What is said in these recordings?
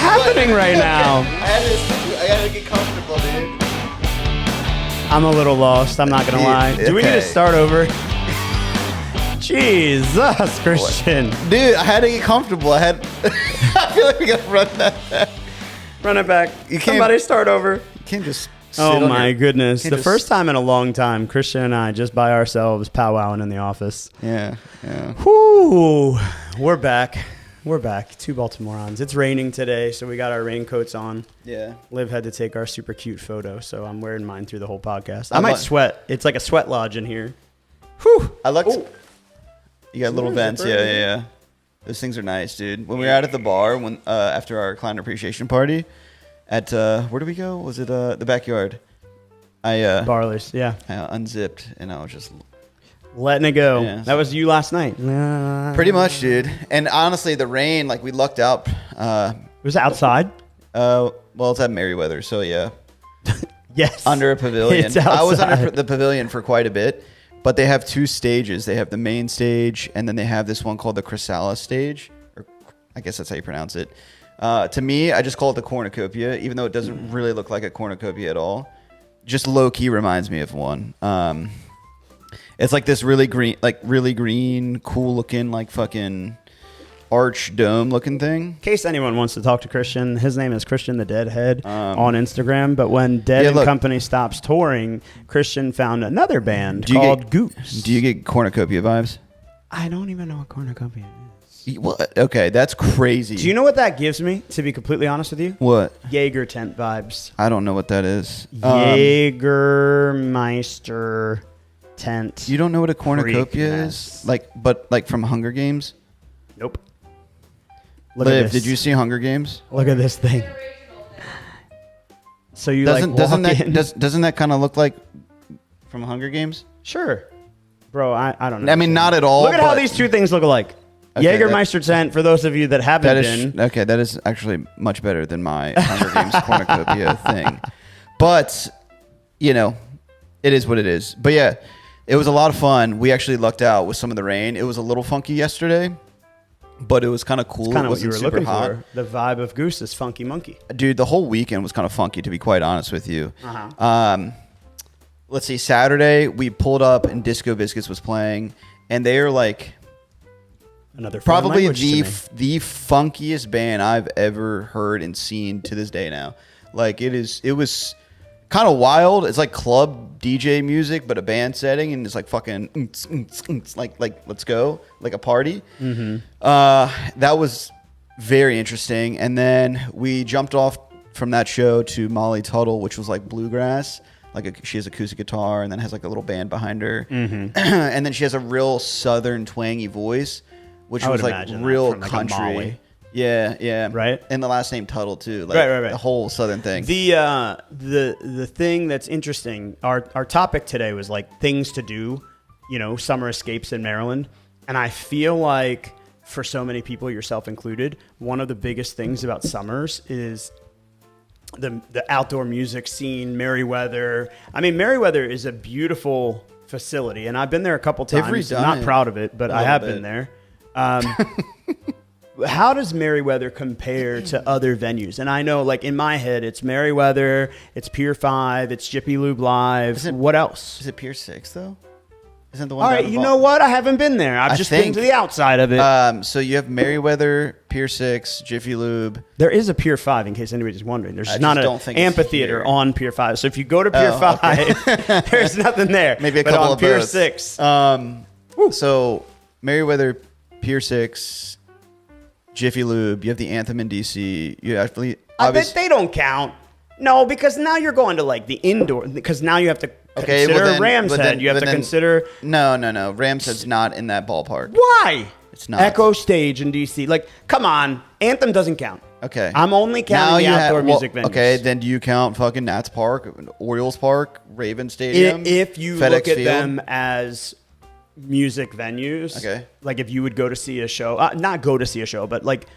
happening right now? I had to get comfortable, dude. I'm a little lost. I'm not gonna lie. Do we need to start over? Jesus, Christian. Dude, I had to get comfortable. I feel like we gotta run that back. Run it back. You can't. Somebody start over. You can't just. Oh my goodness! The first time in a long time, Christian and I just by ourselves powwowing in the office. Yeah. Whoo! We're back. We're back. 2 Baltimorons. It's raining today, so we got our raincoats on. Yeah. Liv had to take our super cute photo, so I'm wearing mine through the whole podcast. I might sweat. It's like a sweat lodge in here. Whew! I looked. Ooh. You got little vents. Yeah. Those things are nice, dude. When we were out at the bar, after our client appreciation party, at where did we go? Was it the backyard? Barley's, yeah. I unzipped and I was just letting it go. Yeah. That was you last night. Pretty much, dude. And honestly, the rain, like we lucked out. Was it outside? Well, it's at Merriweather, so yeah. Yes. Under a pavilion. It's outside. I was under the pavilion for quite a bit, but they have 2 stages. They have the main stage, and then they have this one called the Chrysalis stage, or I guess that's how you pronounce it. To me, I just call it the cornucopia, even though it doesn't really look like a cornucopia at all. Just low key reminds me of one. It's like this really green, cool looking, like fucking arch dome looking thing. In case anyone wants to talk to Christian, his name is Christian the Deadhead on Instagram. But when Dead and Company stops touring, Christian found another band called Goose. Do you get cornucopia vibes? I don't even know what cornucopia is. What? Okay, that's crazy. Do you know what that gives me, to be completely honest with you? What? Jaeger tent vibes. I don't know what that is. Jägermeister tent. You don't know what a cornucopia is? Like from Hunger Games? Nope. Liv, did you see Hunger Games? Look at this thing. So you doesn't that kind of look like from Hunger Games? Sure. Bro, I don't know. I mean, not at all. Look at how these 2 things look alike. Okay, Jägermeister tent, for those of you that haven't been. Okay, that is actually much better than my Hunger Games cornucopia thing. But, it is what it is. But yeah, it was a lot of fun. We actually lucked out with some of the rain. It was a little funky yesterday, but it was kind of cool. It's kind of what you were looking for. The vibe of Goose is funky monkey. Dude, the whole weekend was kind of funky, to be quite honest with you. Let's see, Saturday, we pulled up and Disco Biscuits was playing, and they are like... probably the funkiest band I've ever heard and seen to this day now. Like it was kind of wild. It's like club DJ music, but a band setting, and it's like fucking like let's go, like a party. Mm-hmm. That was very interesting. And then we jumped off from that show to Molly Tuttle, which was like bluegrass. She has acoustic guitar and then has like a little band behind her, and then she has a real southern twangy voice. Which was like real country. Yeah. Right. And the last name Tuttle too. Like right. The whole southern thing. The thing that's interesting, our topic today was like things to do, summer escapes in Maryland. And I feel like for so many people, yourself included, one of the biggest things about summers is the outdoor music scene, Merriweather. I mean, Merriweather is a beautiful facility, and I've been there a couple times. I'm not proud of it, but I have been there. How does Merriweather compare to other venues? And I know, like, in my head, it's Merriweather, it's Pier 5, it's Jiffy Lube Live. What else? Is it Pier 6, though? Isn't the one? All right, you know what? I haven't been there. I've just been to the outside of it. So you have Merriweather, Pier 6, Jiffy Lube. There is a Pier 5, in case anybody's wondering. There's not an amphitheater on Pier 5. So if you go to Pier 5, okay. There's nothing there. Maybe a couple of Pier boats. 6. So Merriweather, Pier 6, Jiffy Lube. You have the Anthem in DC. You actually, I bet they don't count. No, because now you're going to like the indoor. Because now you have to consider Ram's Head. You have to consider. No. Ram's Head's not in that ballpark. Why? It's not. Echo Stage in DC. Like, come on. Anthem doesn't count. Okay. I'm only counting the outdoor music venues. Okay, then do you count fucking Nats Park, Orioles Park, Raven Stadium? If you FedEx look at Field? them as music venues. Okay. Like if you would go to see a show, not go to see a show, but like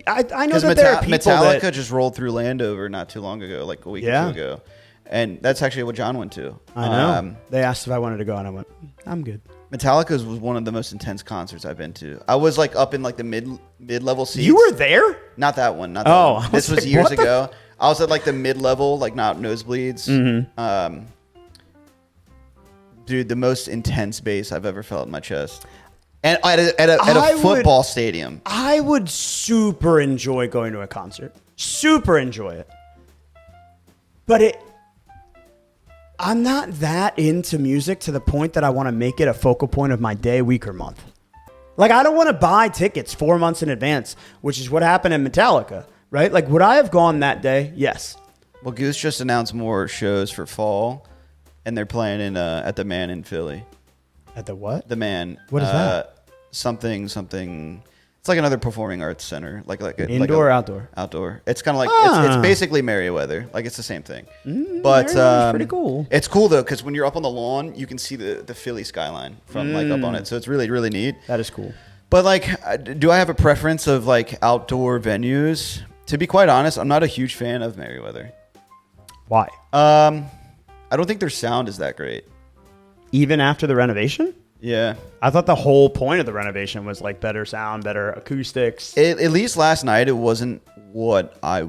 I know that there are people Metallica just rolled through Landover not too long ago, like a week or two ago. And that's actually what John went to. I know. They asked if I wanted to go, and I went, I'm good. Metallica was one of the most intense concerts I've been to. I was like up in like the mid-level seats. You were there? Not that one. Not that Oh, one. This was like, years what the ago. I was at like the mid-level, like not nosebleeds. Mm-hmm. Dude, the most intense bass I've ever felt in my chest. And at a football stadium. I would super enjoy going to a concert. Super enjoy it. But I'm not that into music to the point that I want to make it a focal point of my day, week, or month. Like, I don't want to buy tickets 4 months in advance, which is what happened in Metallica, right? Like, would I have gone that day? Yes. Well, Goose just announced more shows for fall, and they're playing at the Man in Philly. At the what? The Man. What is that? Something. It's like another performing arts center, Indoor or outdoor? Outdoor. It's kind of like it's basically Merriweather. Like it's the same thing. But pretty cool. It's cool though because when you're up on the lawn, you can see the Philly skyline from like up on it. So it's really really neat. That is cool. But like, do I have a preference of like outdoor venues? To be quite honest, I'm not a huge fan of Merriweather. Why? I don't think their sound is that great. Even after the renovation? Yeah. I thought the whole point of the renovation was like better sound, better acoustics. At least last night, it wasn't what I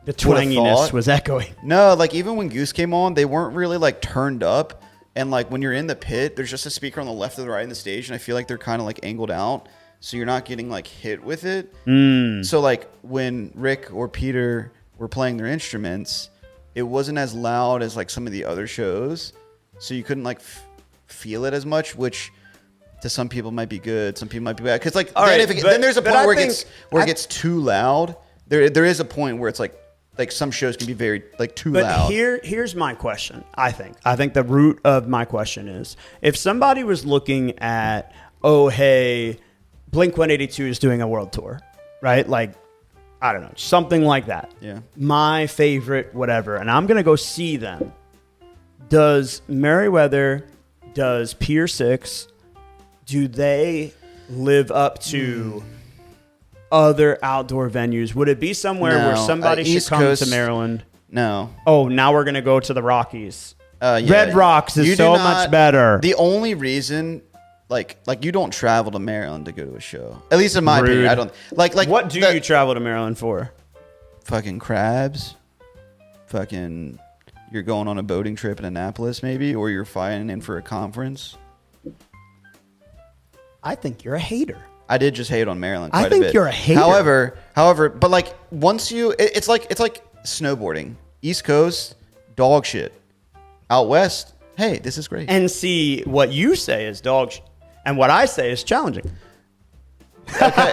The twanginess was echoing. No, like even when Goose came on, they weren't really like turned up. And like when you're in the pit, there's just a speaker on the left or the right in the stage. And I feel like they're kind of like angled out. So you're not getting like hit with it. So like when Rick or Peter were playing their instruments, it wasn't as loud as like some of the other shows. So you couldn't like feel it as much, which to some people might be good, some people might be bad. Because like then there's a point where it gets too loud. There is a point where it's like some shows can be very like too loud. But here's my question. I think the root of my question is if somebody was looking at, oh hey, Blink-182 is doing a world tour, right? Like I don't know, something like that. Yeah. My favorite, whatever, and I'm gonna go see them. Does Merriweather, does Pier 6, do they live up to other outdoor venues? Would it be somewhere where somebody should East come Coast, to Maryland? No. Oh, now we're going to go to the Rockies. Yeah. Red Rocks is so much better. The only reason, like you don't travel to Maryland to go to a show. At least in my opinion, I don't. Like what do you travel to Maryland for? Fucking crabs. Fucking... You're going on a boating trip in Annapolis, maybe, or you're flying in for a conference. I think you're a hater. I did just hate on Maryland quite a bit. I think you're a hater. However, but like once it's like snowboarding. East Coast, dog shit. Out west, hey, this is great. And see, what you say is dog shit, and what I say is challenging. Okay,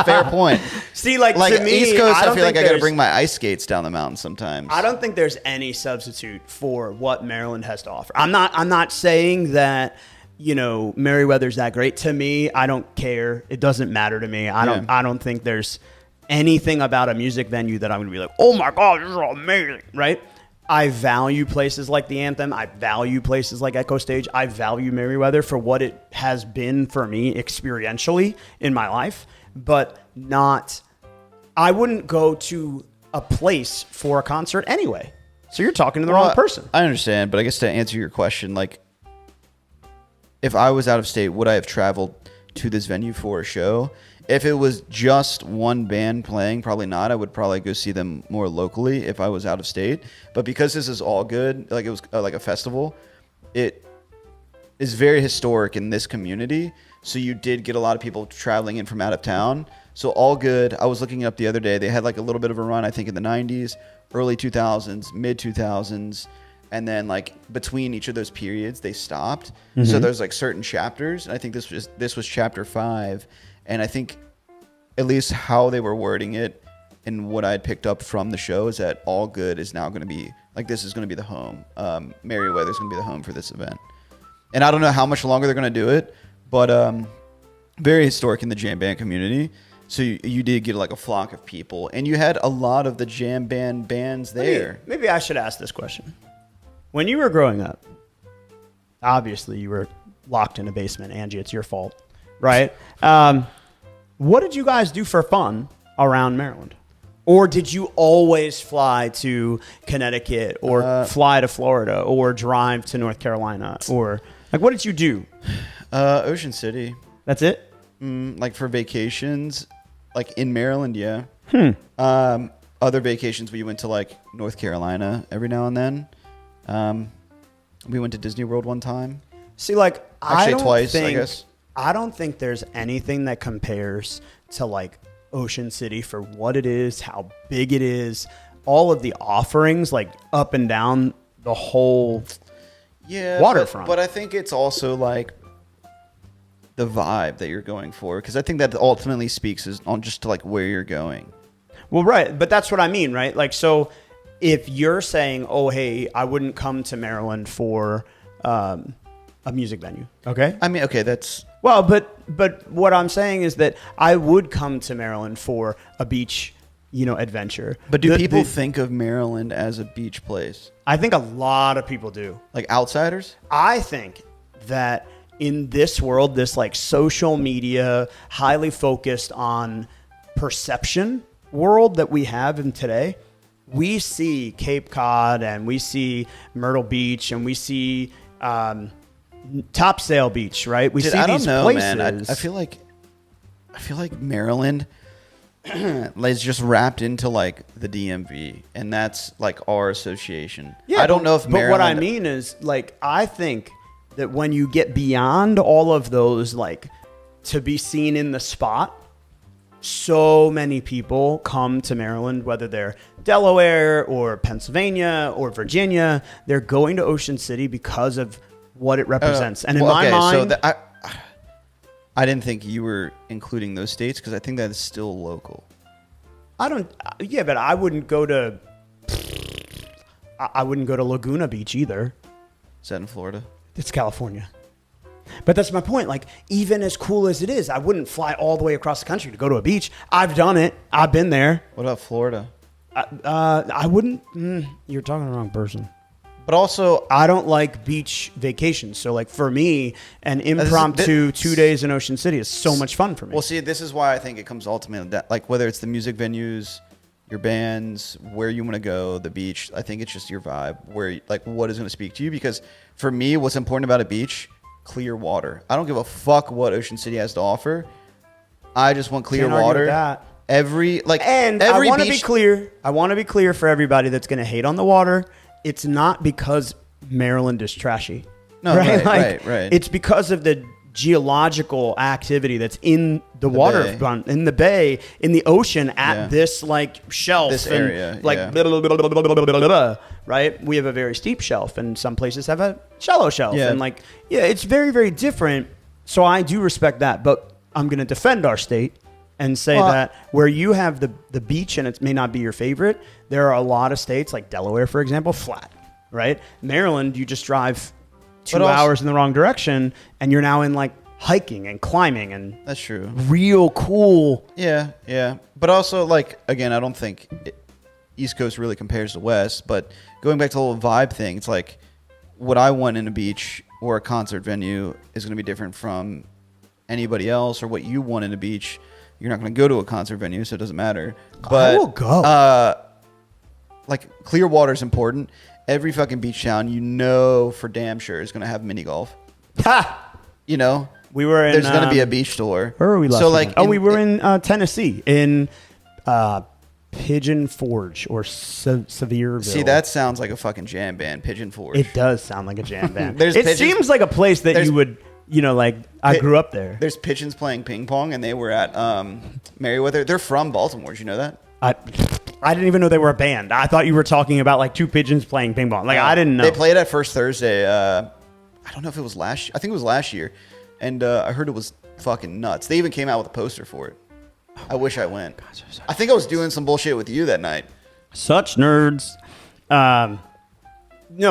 fair point. See, like to me, East Coast, I feel like I got to bring my ice skates down the mountain sometimes. I don't think there's any substitute for what Maryland has to offer. I'm not saying that Merriweather's that great. To me, I don't care. It doesn't matter to me. I don't think there's anything about a music venue that I'm going to be like, oh my god, this is amazing, right? I value places like the Anthem. I value places like Echo Stage. I value Merriweather for what it has been for me experientially in my life, but I wouldn't go to a place for a concert anyway. So you're talking to the wrong person. I understand, but I guess to answer your question, like if I was out of state, would I have traveled to this venue for a show? If it was just one band playing, probably not. I would probably go see them more locally if I was out of state. But because this is all good, like it was like a festival, it is very historic in this community. So you did get a lot of people traveling in from out of town. So all good. I was looking up the other day. They had like a little bit of a run, I think, in the 90s, early 2000s, mid 2000s. And then like between each of those periods, they stopped. Mm-hmm. So there's like certain chapters. And I think this was chapter 5. And I think at least how they were wording it and what I had picked up from the show is that All Good is now going to be, like this is going to be the home. Merriweather is going to be the home for this event. And I don't know how much longer they're going to do it, but very historic in the jam band community. So you did get like a flock of people. And you had a lot of the jam band bands there. Maybe I should ask this question. When you were growing up, obviously you were locked in a basement. Angie, it's your fault. Right? What did you guys do for fun around Maryland? Or did you always fly to Connecticut or fly to Florida or drive to North Carolina? Or like, what did you do? Ocean City. That's it? Like for vacations. like in Maryland, yeah. Other vacations, we went to like North Carolina every now and then. We went to Disney World one time. See, like, Actually, twice, I guess. I don't think there's anything that compares to like Ocean City for what it is, how big it is, all of the offerings, like up and down the whole waterfront. But I think it's also like the vibe that you're going for, because I think that ultimately speaks on just to like where you're going. Well, right, but that's what I mean, right? Like, so if you're saying, oh, hey, I wouldn't come to Maryland for a music venue, okay? I mean, okay, that's... Well, but what I'm saying is that I would come to Maryland for a beach, adventure. But do people think of Maryland as a beach place? I think a lot of people do. Like outsiders? I think that in this world, this like social media, highly focused on perception world that we have in today, we see Cape Cod and we see Myrtle Beach and we see Topsail Beach, right? We see these places. Man. I feel like Maryland is just wrapped into like the DMV, and that's like our association. Yeah, I don't know if Maryland... But what I mean is, like, I think that when you get beyond all of those, like, to be seen in the spot, so many people come to Maryland, whether they're Delaware or Pennsylvania or Virginia. They're going to Ocean City because of what it represents. And in my mind... So I didn't think you were including those states, because I think that is still local. Yeah, but I wouldn't go to Laguna Beach either. Is that in Florida? It's California. But that's my point. Like, even as cool as it is, I wouldn't fly all the way across the country to go to a beach. I've done it. I've been there. What about Florida? I wouldn't. You're talking to the wrong person. But also, I don't like beach vacations. So, like, for me, an impromptu 2 days in Ocean City is so much fun for me. Well, see, this is why I think it comes ultimately that, like, whether it's the music venues, your bands, where you want to go, the beach, I think it's just your vibe, where, like, what is going to speak to you. Because for me, what's important about a beach, clear water. I don't give a fuck what Ocean City has to offer. I just want clear water. I want want to be clear. I want to be clear for everybody that's going to hate on the water. It's not because Maryland is trashy. No, right. It's because of the geological activity that's in the waterfront, in the bay, in the ocean, at this like shelf, this area, like blah, blah, blah, blah, blah, blah, blah, blah, right? We have a very steep shelf, and some places have a shallow shelf, and it's very, very different. So I do respect that, but I'm going to defend our state and say that where you have the beach and it may not be your favorite, there are a lot of states like Delaware, for example, flat, right? Maryland, you just drive 2 hours in the wrong direction and you're now in like hiking and climbing, and that's true. Real cool. Yeah. But also, like, again, I don't think East Coast really compares to West, but going back to the whole vibe thing, it's like what I want in a beach or a concert venue is going to be different from anybody else, or what you want in a beach. You're not going to go to a concert venue, so it doesn't matter. But I will go. Like, clear water is important. Every fucking beach town, for damn sure, is going to have mini golf. Ha! We were in. There's going to be a beach store. Where were we last? So like, we were in Tennessee, in Pigeon Forge or Sevierville. See, that sounds like a fucking jam band, Pigeon Forge. It does sound like a jam band. Seems like a place that you would. I grew up there. There's pigeons playing ping pong, and they were at Merriweather. They're from Baltimore. Did you know that? I didn't even know they were a band. I thought you were talking about like two pigeons playing ping pong. Like, I didn't know. They played at First Thursday. I don't know if it was last year. I think it was last year. And I heard it was fucking nuts. They even came out with a poster for it. I wish I went. God, so I think I was doing some bullshit with you that night. Such nerds. No,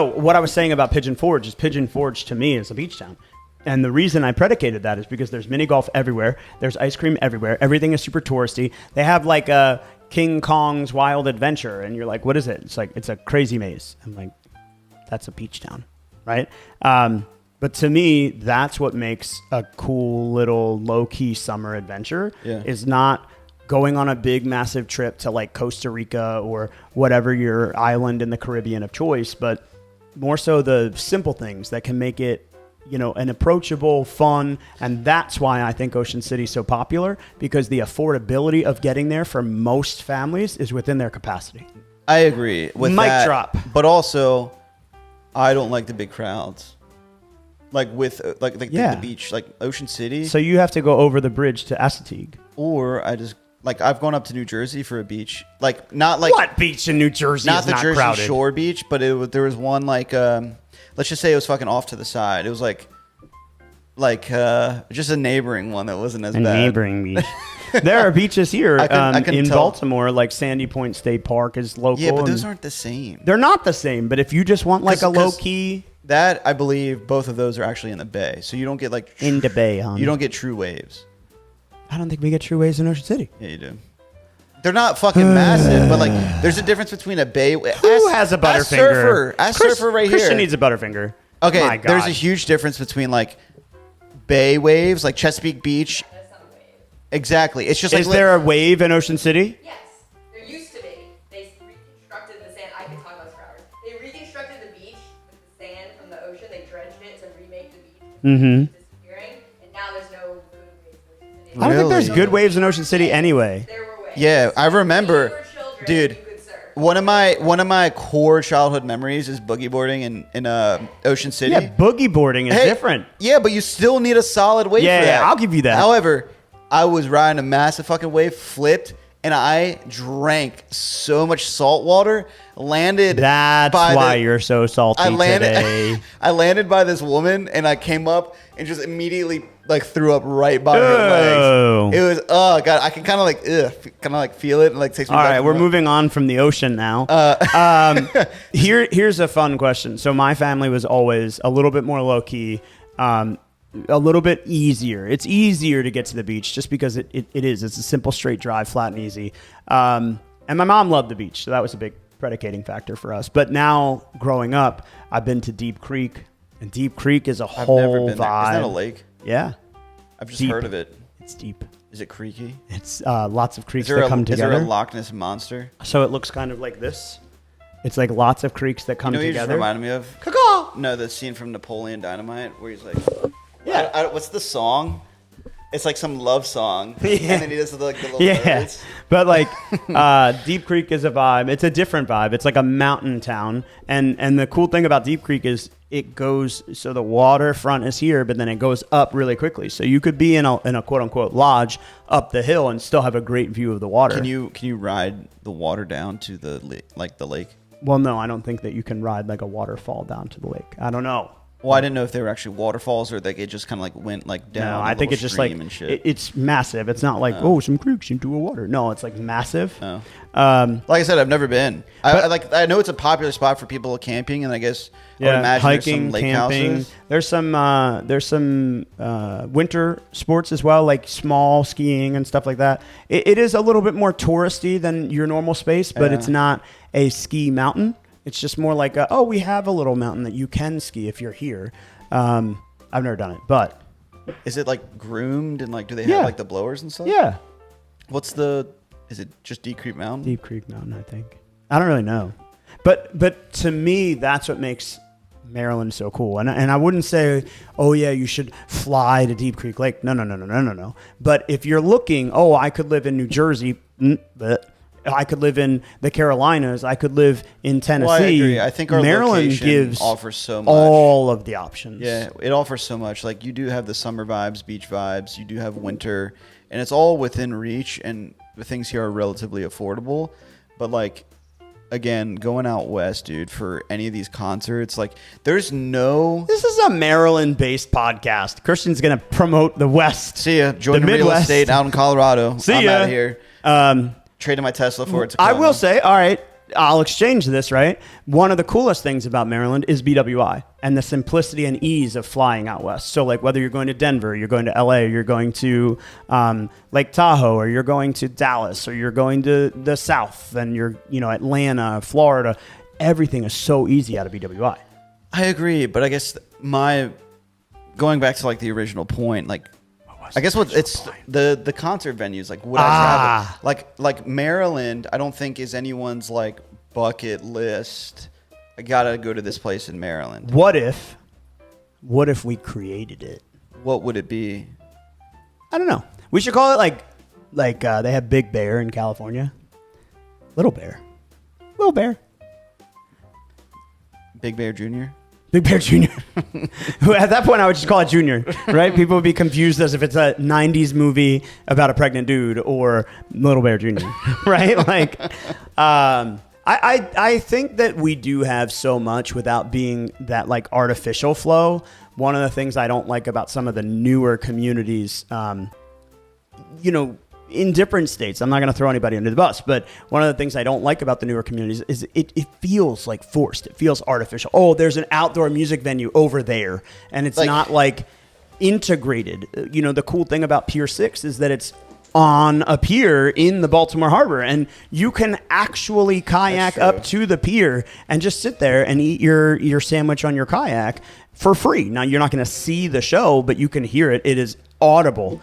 what I was saying about Pigeon Forge is Pigeon Forge to me is a beach town. And the reason I predicated that is because there's mini golf everywhere. There's ice cream everywhere. Everything is super touristy. They have like a King Kong's Wild Adventure. And you're like, what is it? It's like, it's a crazy maze. I'm like, that's a beach town, right? But to me, that's what makes a cool little low-key summer adventure. Is not going on a big, massive trip to like Costa Rica or whatever your island in the Caribbean of choice, but more so the simple things that can make it an approachable, fun, and that's why I think Ocean City's so popular, because the affordability of getting there for most families is within their capacity. I agree with Mic that. drop. But also, I don't like the big crowds. Like with the beach, like Ocean City. So you have to go over the bridge to Assateague. Or I just I've gone up to New Jersey for a beach, not what beach in New Jersey? Not is the not Jersey crowded? Shore beach, but there was one let's just say it was fucking off to the side. It was just a neighboring one that wasn't as bad. Neighboring beach. There are beaches here I can in tell. Baltimore, like Sandy Point State Park is local. Yeah, but those aren't the same. They're not the same. But if you just want a low key, that I believe both of those are actually in the bay, so you don't get in the bay, huh? You don't get true waves. I don't think we get true waves in Ocean City. Yeah, you do. They're not fucking massive, but there's a difference between a bay. Who has a Butterfinger? Surfer right here. Christian needs a Butterfinger. Okay, My God. there's a huge difference between bay waves, like Chesapeake Beach. Exactly. It's just Is there a wave in Ocean City? Yes, there used to be. They reconstructed the sand. I could talk about this for hours. They reconstructed the beach with the sand from the ocean. They dredged it to remake the beach. Mm-hmm. Disappearing, and now there's no good waves in Ocean City. I don't think there's Really? good waves in Ocean City anyway. There were waves. Yeah, I remember, When we were children, dude. you could surf. One of my core childhood memories is boogie boarding in Ocean City. Yeah, boogie boarding is different. Yeah, but you still need a solid wave Yeah, for that. yeah, I'll give you that. However, I was riding a massive fucking wave, flipped, and I drank so much salt water. Landed. That's why you're so salty today. I landed by this woman, and I came up and just immediately threw up right by her legs. It was god. I can kind of feel it and takes me. All back right, to we're my- moving on from the ocean now. Here's a fun question. So my family was always a little bit more low key, a little bit easier. It's easier to get to the beach just because it is. It's a simple straight drive, flat and easy. And my mom loved the beach, so that was a big predicating factor for us. But now growing up, I've been to Deep Creek, and Deep Creek is a whole I've never been vibe. there. Is that a lake? Yeah, I've just Deep. heard of it. it's deep. Is it creaky? It's lots of creeks Is there that come together. Is there a Loch Ness monster? So it looks kind of like this. It's like lots of creeks that come You know what you just together. reminded me of? Caw-caw! No, the scene from Napoleon Dynamite where he's like, Yeah. what's the song? It's like some love song, Yeah. and then he does the little Yeah, birds. but Deep Creek is a vibe. It's a different vibe. It's like a mountain town, and the cool thing about Deep Creek is it goes. So the waterfront is here, but then it goes up really quickly. So you could be in a quote unquote lodge up the hill and still have a great view of the water. Can you ride the water down to the lake? Well, no, I don't think that you can ride like a waterfall down to the lake. I don't know. Well, I didn't know if they were actually waterfalls or it just kind of went down. No, a I think little it's just stream and shit. it's massive. It's not like some creeks into a water. No, it's like massive. Oh. Like I said, I've never been. I know it's a popular spot for people camping, and I guess I would imagine hiking, there's some lake camping. houses. There's some winter sports as well, like small skiing and stuff like that. It is a little bit more touristy than your normal space, but it's not a ski mountain. It's just more like, we have a little mountain that you can ski if you're here. I've never done it, but Is it groomed and do they Yeah. have the blowers and stuff? yeah, Is it just Deep Creek Mountain? Deep Creek Mountain, I think. I don't really know, but to me, that's what makes Maryland so cool. And I wouldn't say, oh yeah, you should fly to Deep Creek Lake. No. But if you're looking, I could live in New Jersey, but I could live in the Carolinas. I could live in Tennessee. Well, I agree. I think our Maryland location gives offers so much. all of the options. Yeah, it offers so much. You do have the summer vibes, beach vibes. You do have winter, and it's all within reach. And the things here are relatively affordable. But again, going out west, dude, for any of these concerts, there's no. This is a Maryland-based podcast. Christian's gonna promote the West. See ya. Join the the real Midwest. estate out in Colorado. See I'm ya. out of here. Trading my Tesla for it. I will say, all right, I'll exchange this, right? One of the coolest things about Maryland is BWI and the simplicity and ease of flying out west. So whether you're going to Denver, you're going to LA, you're going to Lake Tahoe, or you're going to Dallas, or you're going to the South, and you're, Atlanta, Florida, everything is so easy out of BWI. I agree, but I guess going back to the original point, I guess the concert venues, would I travel? Like Maryland, I don't think is anyone's bucket list. I gotta go to this place in Maryland. What if what if we created it? What would it be? I don't know. We should call it like they have Big Bear in California. Little Bear. Big Bear Jr.? Big Bear Jr. At that point, I would just call it Junior, right? People would be confused as if it's a 90s movie about a pregnant dude or Little Bear Jr., right? Like, I think that we do have so much without being that like artificial flow. One of the things I don't like about some of the newer communities, in different states, I'm not going to throw anybody under the bus, but one of the things I don't like about the newer communities is it feels like forced. It feels artificial. Oh, there's an outdoor music venue over there, and it's not like integrated. The cool thing about Pier 6 is that it's on a pier in the Baltimore Harbor, and you can actually kayak up to the pier and just sit there and eat your sandwich on your kayak for free. Now, you're not going to see the show, but you can hear it. It is audible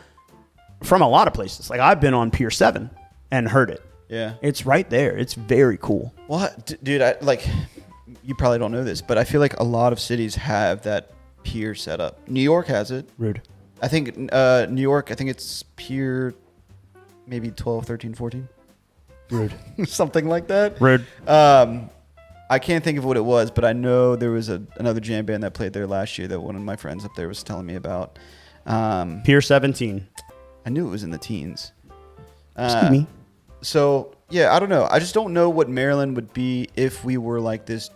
from a lot of places. Like, I've been on Pier 7 and heard it. Yeah. It's right there. It's very cool. What? Dude, you probably don't know this, but I feel like a lot of cities have that pier set up. New York has it. Rude. I think New York, I think it's Pier maybe 12, 13, 14. Rude. Something like that. Rude. I can't think of what it was, but I know there was another jam band that played there last year that one of my friends up there was telling me about. Pier 17. I knew it was in the teens. Excuse me. So, yeah, I don't know. I just don't know what Maryland would be if we were like this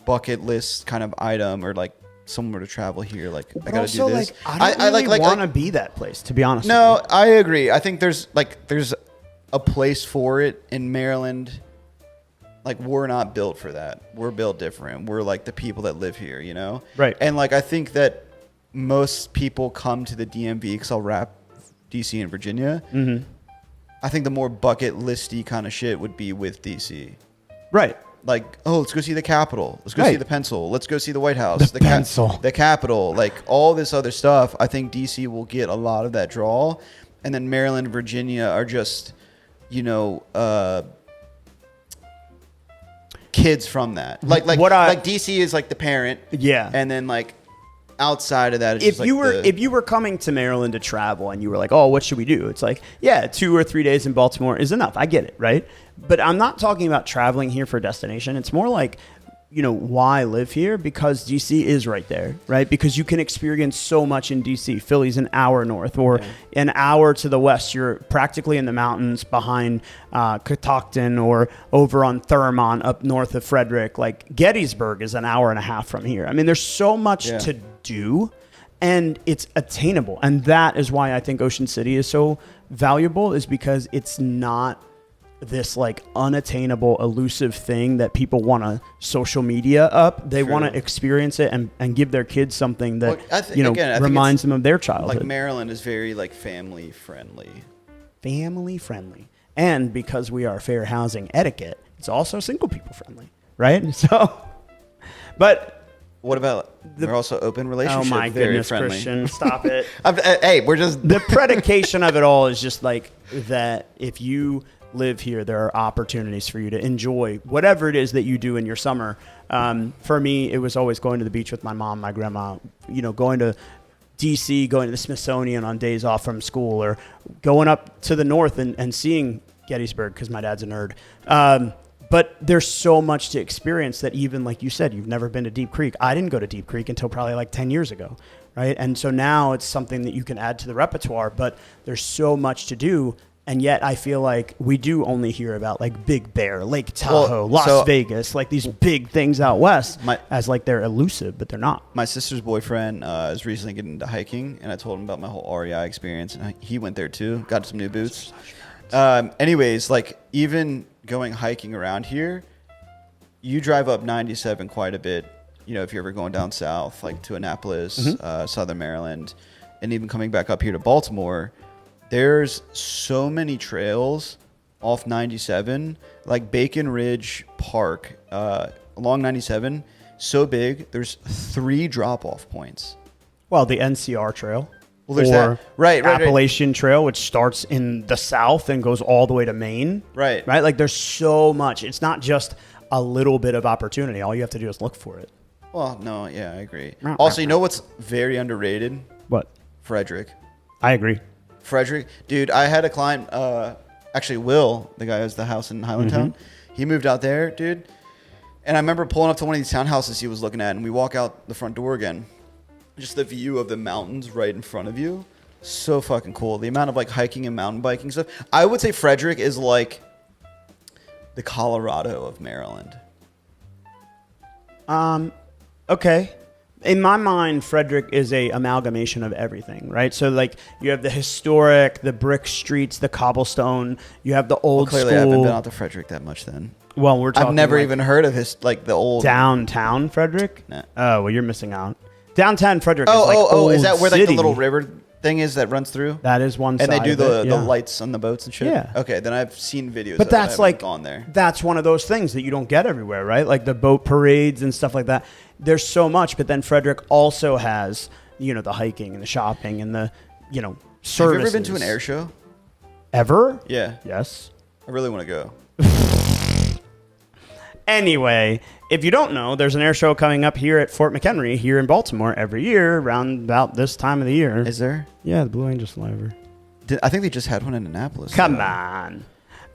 bucket list kind of item, or like somewhere to travel here. Like, I got to do this. Like, I don't really want to be that place, to be honest with you. No, I agree. I think there's a place for it in Maryland. Like, we're not built for that. We're built different. We're like the people that live here, Right. And like, I think that most people come to the DMV because I'll wrap DC and Virginia. Mm-hmm. I think the more bucket listy kind of shit would be with DC. Right. Like, oh, let's go see the Capitol. Let's go see the Pencil. Let's go see the White House. The Pencil. The Capitol. Like, all this other stuff. I think DC will get a lot of that draw. And then Maryland and Virginia are just, kids from that. Like DC is like the parent. Yeah. And then like outside of that, it's if you were coming to Maryland to travel and you were like, oh, what should we do? It's like, yeah, 2 or 3 days in Baltimore is enough. I get it, right? But I'm not talking about traveling here for a destination. It's more like, why live here? Because DC is right there, right? Because you can experience so much in DC. Philly's an hour north, or an hour to the west. You're practically in the mountains behind Catoctin, or over on Thurmont up north of Frederick. Like, Gettysburg is an hour and a half from here. I mean, there's so much to do, and it's attainable. And that is why I think Ocean City is so valuable, is because it's not this like unattainable, elusive thing that people want to social media up. They want to experience it and give their kids something that reminds them of their childhood. Like, Maryland is very like family friendly. And because we are fair housing etiquette, it's also single people friendly, right? So, but what about we're also open relationship? Oh my goodness, friendly. Christian, stop it. Hey, we're just the predication of it all is just like that. If you live here, there are opportunities for you to enjoy whatever it is that you do in your summer. For me, it was always going to the beach with my mom, my grandma, going to DC, going to the Smithsonian on days off from school, or going up to the north and seeing Gettysburg because my dad's a nerd. But there's so much to experience that, even like you said, you've never been to Deep Creek. I didn't go to Deep Creek until probably like 10 years ago, right? And so now it's something that you can add to the repertoire, but there's so much to do. And yet I feel like we do only hear about like Big Bear, Lake Tahoe, Las Vegas, like these big things out west as like they're elusive, but they're not. My sister's boyfriend is recently getting into hiking, and I told him about my whole REI experience, and he went there too, got some new boots. Anyways, like, even going hiking around here, you drive up 97 quite a bit, if you're ever going down south, like to Annapolis, Southern Maryland, and even coming back up here to Baltimore. There's so many trails off 97, like Bacon Ridge Park along 97, so big, there's 3 drop-off points. Well, the NCR Trail. Well, there's that. Right. Appalachian Trail, which starts in the south and goes all the way to Maine. Right. Like, there's so much. It's not just a little bit of opportunity. All you have to do is look for it. Well, no, yeah, I agree. Also, you know what's very underrated? What? Frederick. I agree. Frederick, dude, I had a client, actually Will, the guy who has the house in Highlandtown. He moved out there, dude. And I remember pulling up to one of these townhouses he was looking at, and we walk out the front door again. Just the view of the mountains right in front of you. So fucking cool. The amount of like hiking and mountain biking stuff. I would say Frederick is like the Colorado of Maryland. Okay. In my mind, Frederick is a amalgamation of everything, right? So like you have the historic, the brick streets, the cobblestone. You have the old Clearly, school. I haven't been out to Frederick that much then. Well, we're talking. I've never like even heard of his like the old downtown Frederick. Nah. Oh, well, you're missing out. Downtown Frederick. Oh, is like old is that where like the city. little river thing is that runs through? That is one And side. they do of it, the yeah. lights on the boats and shit. Yeah. Okay, then I've seen videos. But of it. I that's haven't like gone there. That's one of those things that you don't get everywhere, right? Like the boat parades and stuff like that. There's so much, but then Frederick also has, you know, the hiking and the shopping and the, you know, services. Have you ever been to an air show? Ever? Yeah. Yes. I really want to go. Anyway, if you don't know, there's an air show coming up here at Fort McHenry here in Baltimore every year around about this time of the year. Is there? Yeah, the Blue Angels Flyover. I think they just had one in Annapolis. Come on.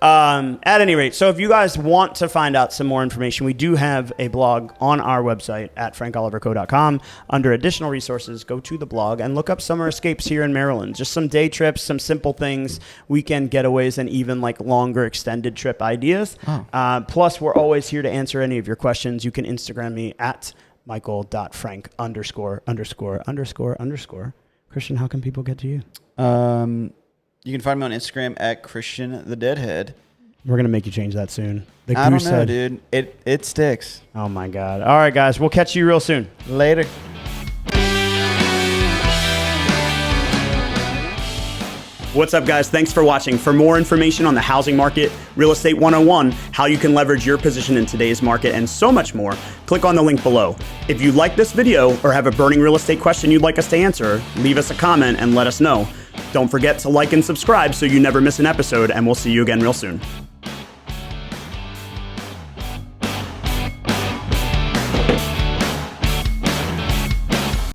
At any rate, so if you guys want to find out some more information, we do have a blog on our website at frankoliverco.com. Under additional resources, go to the blog and look up summer escapes here in Maryland. Just some day trips, some simple things, weekend getaways, and even like longer extended trip ideas. Oh. Plus, we're always here to answer any of your questions. You can Instagram me at michael.frank_____. Christian, how can people get to you? You can find me on Instagram at Christian the Deadhead. We're going to make you change that soon. I don't know, dude. It sticks. Oh, my God. All right, guys. We'll catch you real soon. Later. What's up, guys? Thanks for watching. For more information on the housing market, Real Estate 101, how you can leverage your position in today's market, and so much more, click on the link below. If you like this video or have a burning real estate question you'd like us to answer, leave us a comment and let us know. Don't forget to like and subscribe so you never miss an episode, and we'll see you again real soon.